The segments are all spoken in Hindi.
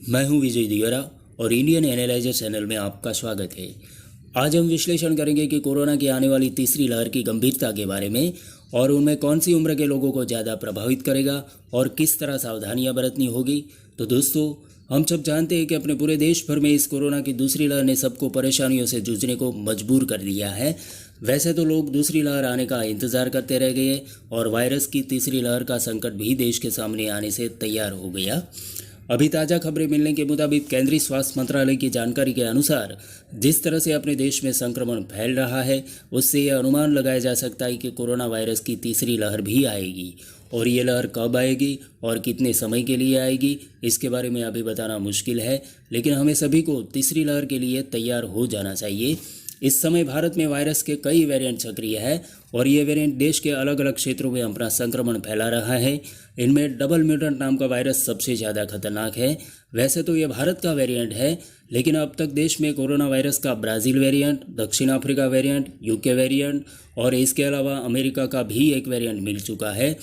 मैं हूं विजय दिगरा और इंडियन एनालाइजर चैनल में आपका स्वागत है। आज हम विश्लेषण करेंगे कि कोरोना की आने वाली तीसरी लहर की गंभीरता के बारे में और उनमें कौन सी उम्र के लोगों को ज़्यादा प्रभावित करेगा और किस तरह सावधानियां बरतनी होगी। तो दोस्तों, हम सब जानते हैं कि अपने पूरे देश भर में इस कोरोना की दूसरी लहर ने सबको परेशानियों से जूझने को मजबूर कर दिया है। वैसे तो लोग दूसरी लहर आने का इंतज़ार करते रह गए और वायरस की तीसरी लहर का संकट भी देश के सामने आने से तैयार हो गया। अभी ताज़ा खबरें मिलने के मुताबिक केंद्रीय स्वास्थ्य मंत्रालय की जानकारी के अनुसार जिस तरह से अपने देश में संक्रमण फैल रहा है, उससे यह अनुमान लगाया जा सकता है कि कोरोना वायरस की तीसरी लहर भी आएगी। और ये लहर कब आएगी और कितने समय के लिए आएगी, इसके बारे में अभी बताना मुश्किल है, लेकिन हमें सभी को तीसरी लहर के लिए तैयार हो जाना चाहिए। इस समय भारत में वायरस के कई वेरिएंट सक्रिय है और ये वेरिएंट देश के अलग अलग क्षेत्रों में अपना संक्रमण फैला रहा है। इनमें डबल म्यूटेंट नाम का वायरस सबसे ज़्यादा खतरनाक है। वैसे तो ये भारत का वेरिएंट है, लेकिन अब तक देश में कोरोना वायरस का ब्राज़ील वेरिएंट, दक्षिण अफ्रीका वेरिएंट, यूके वेरिएंट और इसके अलावा अमेरिका का भी एक वेरिएंट मिल चुका है।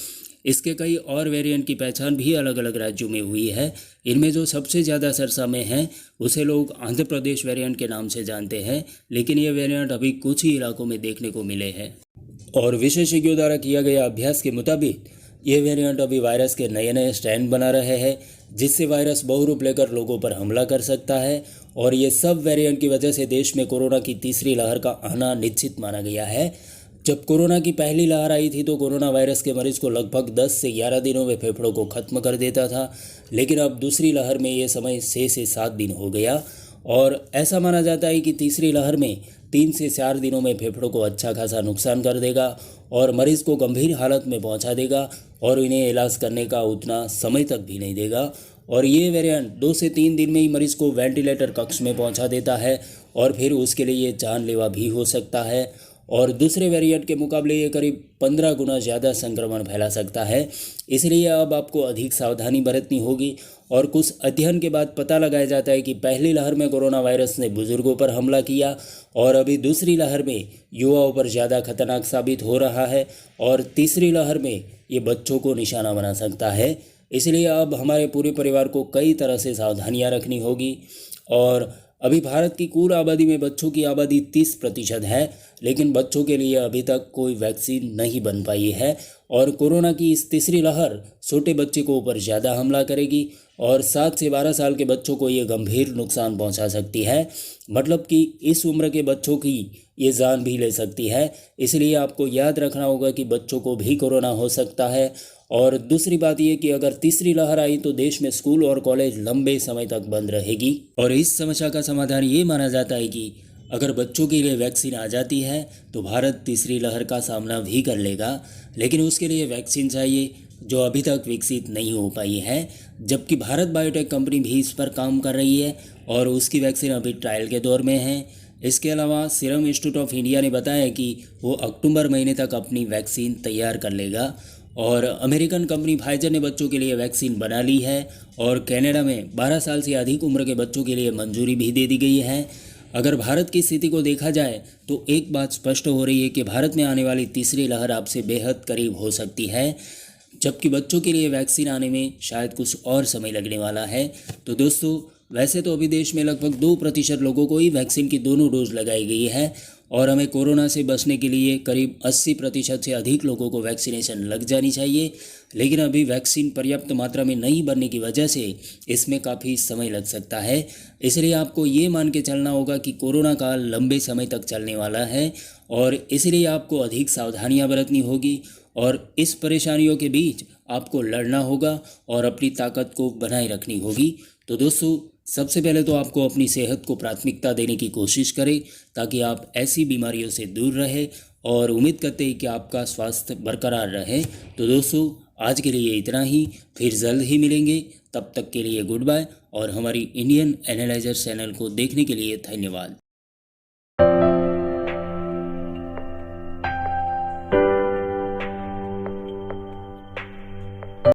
इसके कई और वेरिएंट की पहचान भी अलग अलग राज्यों में हुई है। इनमें जो सबसे ज़्यादा चर्चा में है उसे लोग आंध्र प्रदेश वेरिएंट के नाम से जानते हैं, लेकिन ये वेरिएंट अभी कुछ ही इलाकों में देखने को मिले हैं। और विशेषज्ञों द्वारा किया गया अभ्यास के मुताबिक ये वेरिएंट अभी वायरस के नए नए स्ट्रैंड बना रहे हैं, जिससे वायरस बहुरूप लेकर लोगों पर हमला कर सकता है। और ये सब वेरिएंट की वजह से देश में कोरोना की तीसरी लहर का आना निश्चित माना गया है। जब कोरोना की पहली लहर आई थी तो कोरोना वायरस के मरीज को लगभग 10 से 11 दिनों में फेफड़ों को ख़त्म कर देता था, लेकिन अब दूसरी लहर में ये समय 6 से 7 दिन हो गया। और ऐसा माना जाता है कि तीसरी लहर में 3 से 4 दिनों में फेफड़ों को अच्छा खासा नुकसान कर देगा और मरीज़ को गंभीर हालत में पहुंचा देगा और इन्हें इलाज करने का उतना समय तक भी नहीं देगा। और ये वेरिएंट 2 से 3 दिन में ही मरीज़ को वेंटिलेटर कक्ष में पहुंचा देता है और फिर उसके लिए ये जानलेवा भी हो सकता है। और दूसरे वेरिएंट के मुकाबले ये करीब 15 गुना ज़्यादा संक्रमण फैला सकता है। इसलिए अब आपको अधिक सावधानी बरतनी होगी। और कुछ अध्ययन के बाद पता लगाया जाता है कि पहली लहर में कोरोना वायरस ने बुजुर्गों पर हमला किया और अभी दूसरी लहर में युवाओं पर ज़्यादा खतरनाक साबित हो रहा है और तीसरी लहर में ये बच्चों को निशाना बना सकता है। इसलिए अब हमारे पूरे परिवार को कई तरह से सावधानियाँ रखनी होगी। और अभी भारत की कुल आबादी में बच्चों की आबादी 30% है, लेकिन बच्चों के लिए अभी तक कोई वैक्सीन नहीं बन पाई है। और कोरोना की इस तीसरी लहर छोटे बच्चे को ऊपर ज़्यादा हमला करेगी और 7 से 12 साल के बच्चों को ये गंभीर नुकसान पहुंचा सकती है। मतलब कि इस उम्र के बच्चों की ये जान भी ले सकती है। इसलिए आपको याद रखना होगा कि बच्चों को भी कोरोना हो सकता है। और दूसरी बात यह कि अगर तीसरी लहर आई तो देश में स्कूल और कॉलेज लंबे समय तक बंद रहेगी। और इस समस्या का समाधान ये माना जाता है कि अगर बच्चों के लिए वैक्सीन आ जाती है तो भारत तीसरी लहर का सामना भी कर लेगा, लेकिन उसके लिए वैक्सीन चाहिए जो अभी तक विकसित नहीं हो पाई है। जबकि भारत बायोटेक कंपनी भी इस पर काम कर रही है और उसकी वैक्सीन अभी ट्रायल के दौर में है। इसके अलावा सीरम इंस्टीट्यूट ऑफ इंडिया ने बताया कि वो अक्टूबर महीने तक अपनी वैक्सीन तैयार कर लेगा। और अमेरिकन कंपनी फाइजर ने बच्चों के लिए वैक्सीन बना ली है और कनाडा में 12 साल से अधिक उम्र के बच्चों के लिए मंजूरी भी दे दी गई है। अगर भारत की स्थिति को देखा जाए तो एक बात स्पष्ट हो रही है कि भारत में आने वाली तीसरी लहर आपसे बेहद करीब हो सकती है, जबकि बच्चों के लिए वैक्सीन आने में शायद कुछ और समय लगने वाला है। तो दोस्तों, वैसे तो अभी देश में लगभग 2% लोगों को ही वैक्सीन की दोनों डोज लगाई गई है और हमें कोरोना से बचने के लिए करीब 80% से अधिक लोगों को वैक्सीनेशन लग जानी चाहिए। लेकिन अभी वैक्सीन पर्याप्त मात्रा में नहीं बनने की वजह से इसमें काफ़ी समय लग सकता है। इसलिए आपको ये मान के चलना होगा कि कोरोना काल लंबे समय तक चलने वाला है और इसलिए आपको अधिक सावधानियां बरतनी होगी और इस परेशानियों के बीच आपको लड़ना होगा और अपनी ताकत को बनाए रखनी होगी। तो दोस्तों, सबसे पहले तो आपको अपनी सेहत को प्राथमिकता देने की कोशिश करें ताकि आप ऐसी बीमारियों से दूर रहें और उम्मीद करते हैं कि आपका स्वास्थ्य बरकरार रहे। तो दोस्तों, आज के लिए इतना ही, फिर जल्द ही मिलेंगे। तब तक के लिए गुड बाय और हमारी इंडियन एनालाइजर चैनल को देखने के लिए धन्यवाद।